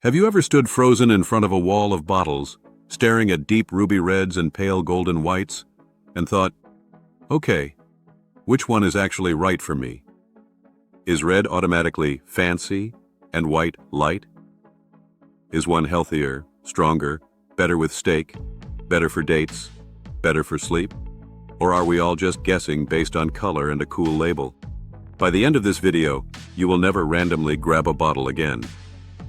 Have you ever stood frozen in front of a wall of bottles, staring at deep ruby reds and pale golden whites, and thought, okay, which one is actually right for me? Is red automatically fancy and white light? Is one healthier, stronger, better with steak, better for dates, better for sleep? Or are we all just guessing based on color and a cool label? By the end of this video, you will never randomly grab a bottle again.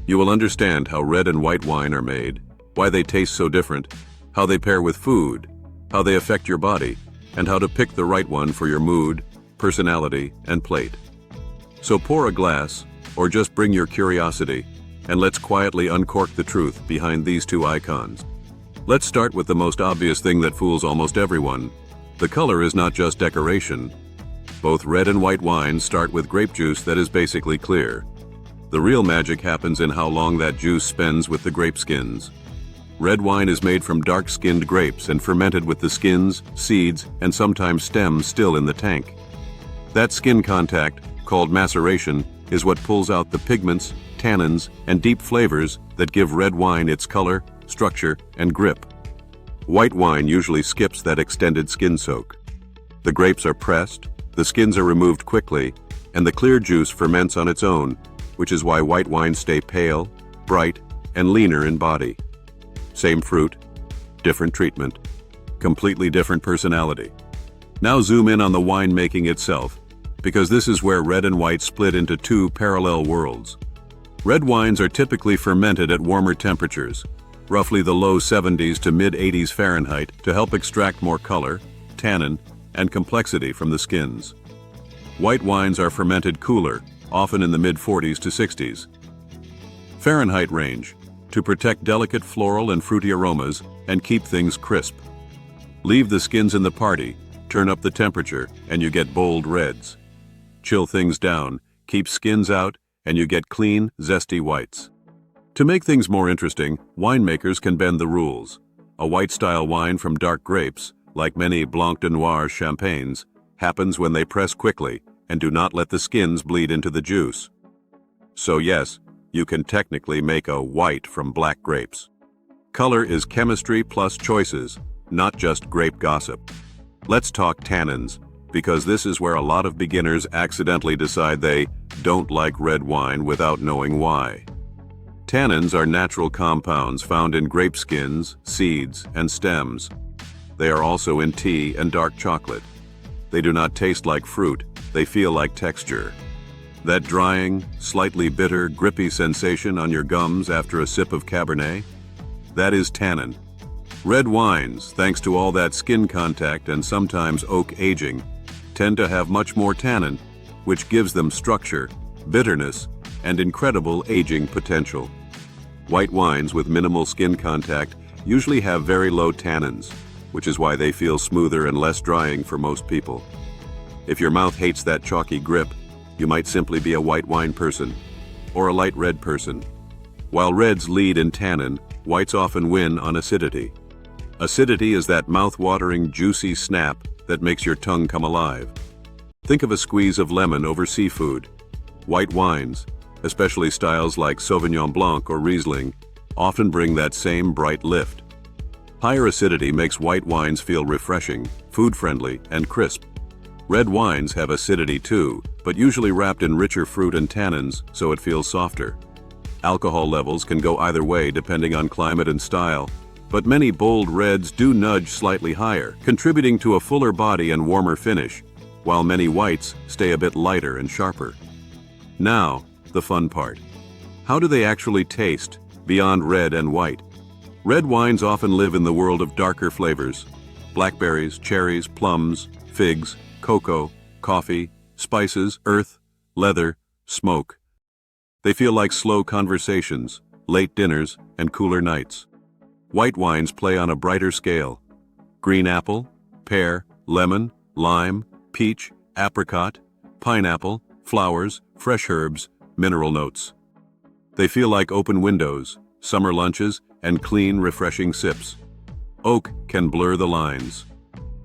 You will understand how red and white wine are made, why they taste so different, how they pair with food, how they affect your body, and how to pick the right one for your mood, personality, and plate. So pour a glass, or just bring your curiosity, and let's quietly uncork the truth behind these two icons. Let's start with the most obvious thing that fools almost everyone. The color is not just decoration. Both red and white wines start with grape juice that is basically clear. The real magic happens in how long that juice spends with the grape skins. Red wine is made from dark-skinned grapes and fermented with the skins, seeds, and sometimes stems still in the tank. That skin contact, called maceration, is what pulls out the pigments, tannins, and deep flavors that give red wine its color, structure, and grip. White wine usually skips that extended skin soak. The grapes are pressed, the skins are removed quickly, and the clear juice ferments on its own, which is why white wines stay pale, bright, and leaner in body. Same fruit, different treatment, completely different personality. Now zoom in on the winemaking itself, because this is where red and white split into two parallel worlds. Red wines are typically fermented at warmer temperatures, roughly the low 70s to mid 80s Fahrenheit, to help extract more color, tannin, and complexity from the skins. White wines are fermented cooler, often in the mid-40s to 60s. Fahrenheit range, to protect delicate floral and fruity aromas and keep things crisp. Leave the skins in the party, turn up the temperature, and you get bold reds. Chill things down, keep skins out, and you get clean, zesty whites. To make things more interesting, winemakers can bend the rules. A white-style wine from dark grapes, like many Blanc de Noir champagnes, happens when they press quickly and do not let the skins bleed into the juice. So yes, you can technically make a white from black grapes. Color is chemistry plus choices, not just grape gossip. Let's talk tannins, because this is where a lot of beginners accidentally decide they don't like red wine without knowing why. Tannins are natural compounds found in grape skins, seeds, and stems. They are also in tea and dark chocolate. They do not taste like fruit, they feel like texture. That drying, slightly bitter, grippy sensation on your gums after a sip of Cabernet? That is tannin. Red wines, thanks to all that skin contact and sometimes oak aging, tend to have much more tannin, which gives them structure, bitterness, and incredible aging potential. White wines with minimal skin contact usually have very low tannins, which is why they feel smoother and less drying for most people. If your mouth hates that chalky grip, you might simply be a white wine person, or a light red person. While reds lead in tannin, whites often win on acidity. Acidity is that mouth-watering, juicy snap that makes your tongue come alive. Think of a squeeze of lemon over seafood. White wines, especially styles like Sauvignon Blanc or Riesling, often bring that same bright lift. Higher acidity makes white wines feel refreshing, food-friendly, and crisp. Red wines have acidity too, but usually wrapped in richer fruit and tannins, so it feels softer. Alcohol levels can go either way depending on climate and style, but many bold reds do nudge slightly higher, contributing to a fuller body and warmer finish, while many whites stay a bit lighter and sharper. Now, the fun part. How do they actually taste, beyond red and white? Red wines often live in the world of darker flavors: blackberries, cherries, plums, figs, cocoa, coffee, spices, earth, leather, smoke. They feel like slow conversations, late dinners, and cooler nights. White wines play on a brighter scale: green apple, pear, lemon, lime, peach, apricot, pineapple, flowers, fresh herbs, mineral notes. They feel like open windows, summer lunches, and clean, refreshing sips. Oak can blur the lines.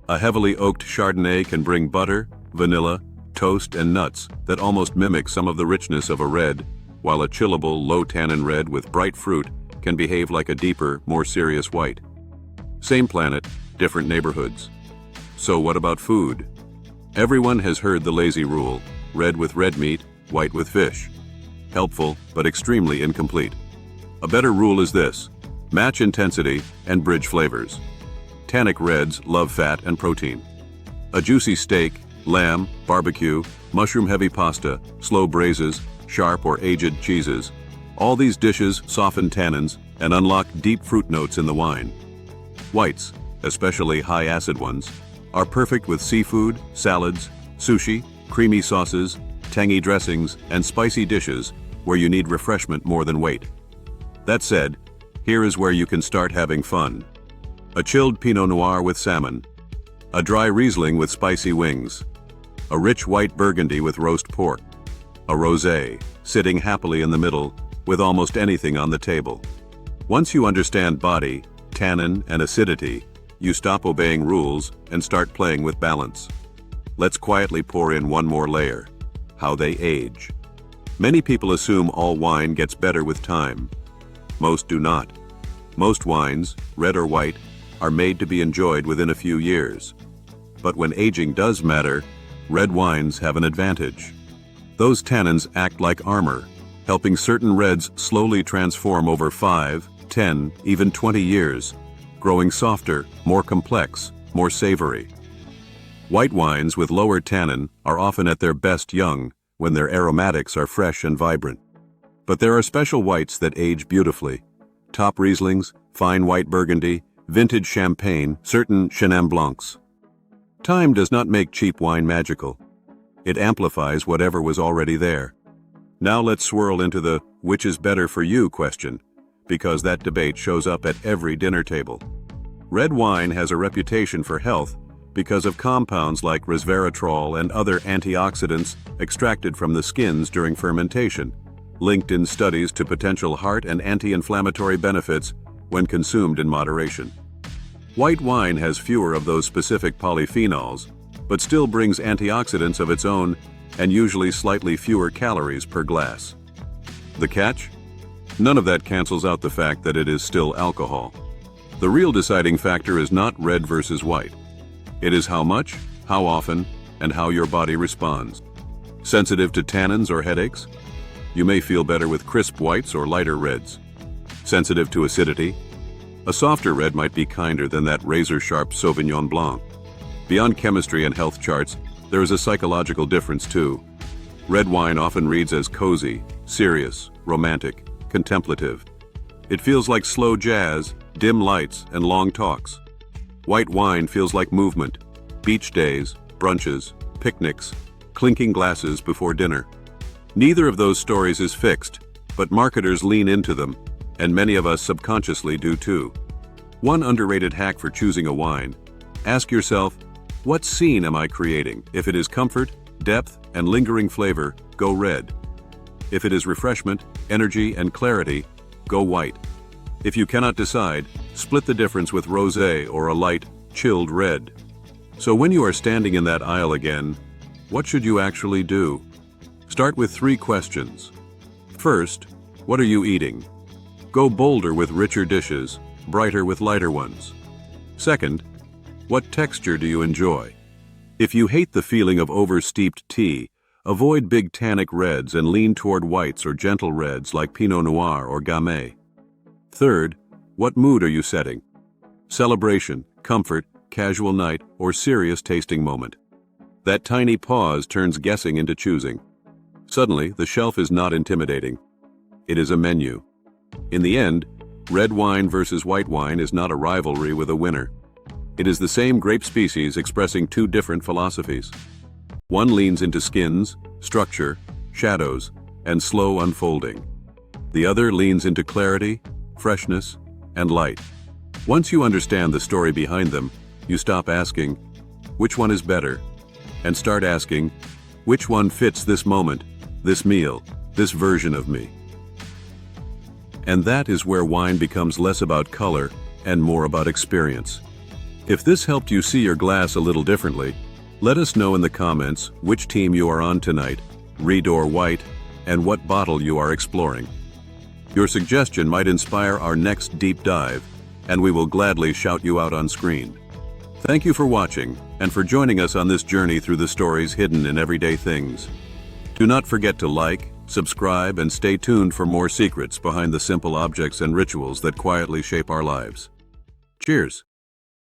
A heavily oaked Chardonnay can bring butter, vanilla, toast, and nuts that almost mimic some of the richness of a red, while a chillable, low-tannin red with bright fruit can behave like a deeper, more serious white. Same planet, different neighborhoods. So what about food? Everyone has heard the lazy rule: red with red meat, white with fish. Helpful, but extremely incomplete. A better rule is this: match intensity and bridge flavors. Tannic reds love fat and protein. A juicy steak, lamb, barbecue, mushroom-heavy pasta, slow braises, sharp or aged cheeses. All these dishes soften tannins and unlock deep fruit notes in the wine. Whites, especially high-acid ones, are perfect with seafood, salads, sushi, creamy sauces, tangy dressings, and spicy dishes where you need refreshment more than weight. That said, here is where you can start having fun. A chilled Pinot Noir with salmon, a dry Riesling with spicy wings, a rich white Burgundy with roast pork, a rosé sitting happily in the middle with almost anything on the table. Once you understand body, tannin, and acidity, you stop obeying rules and start playing with balance. Let's quietly pour in one more layer: how they age. Many people assume all wine gets better with time. Most do not. Most wines, red or white, are made to be enjoyed within a few years. But when aging does matter, red wines have an advantage. Those tannins act like armor, helping certain reds slowly transform over 5, 10, even 20 years, growing softer, more complex, more savory. White wines with lower tannin are often at their best young, when their aromatics are fresh and vibrant. But there are special whites that age beautifully: top Rieslings, fine white Burgundy, vintage Champagne, certain Chenin Blancs. Time does not make cheap wine magical. It amplifies whatever was already there. Now let's swirl into the "which is better for you" question, because that debate shows up at every dinner table. Red wine has a reputation for health because of compounds like resveratrol and other antioxidants extracted from the skins during fermentation, linked in studies to potential heart and anti-inflammatory benefits when consumed in moderation. White wine has fewer of those specific polyphenols, but still brings antioxidants of its own and usually slightly fewer calories per glass. The catch? None of that cancels out the fact that it is still alcohol. The real deciding factor is not red versus white. It is how much, how often, and how your body responds. Sensitive to tannins or headaches? You may feel better with crisp whites or lighter reds. Sensitive to acidity? A softer red might be kinder than that razor-sharp Sauvignon Blanc. Beyond chemistry and health charts, there is a psychological difference too. Red wine often reads as cozy, serious, romantic, contemplative. It feels like slow jazz, dim lights, and long talks. White wine feels like movement: beach days, brunches, picnics, clinking glasses before dinner. Neither of those stories is fixed, but marketers lean into them, and many of us subconsciously do too. One underrated hack for choosing a wine: ask yourself, what scene am I creating? If it is comfort, depth, and lingering flavor, go red. If it is refreshment, energy, and clarity, go white. If you cannot decide, split the difference with rosé or a light, chilled red. So when you are standing in that aisle again, what should you actually do? Start with 3 questions. First, what are you eating? Go bolder with richer dishes, brighter with lighter ones. Second, what texture do you enjoy? If you hate the feeling of over-steeped tea, avoid big tannic reds and lean toward whites or gentle reds like Pinot Noir or Gamay. Third, what mood are you setting? Celebration, comfort, casual night, or serious tasting moment? That tiny pause turns guessing into choosing. Suddenly, the shelf is not intimidating. It is a menu. In the end, red wine versus white wine is not a rivalry with a winner. It is the same grape species expressing 2 different philosophies. One leans into skins, structure, shadows, and slow unfolding. The other leans into clarity, freshness, and light. Once you understand the story behind them, you stop asking, which one is better? And start asking, which one fits this moment, this meal, this version of me? And that is where wine becomes less about color and more about experience. If this helped you see your glass a little differently, let us know in the comments which team you are on tonight, red or white, and what bottle you are exploring. Your suggestion might inspire our next deep dive, and we will gladly shout you out on screen. Thank you for watching and for joining us on this journey through the stories hidden in everyday things. Do not forget to like, subscribe, and stay tuned for more secrets behind the simple objects and rituals that quietly shape our lives. Cheers!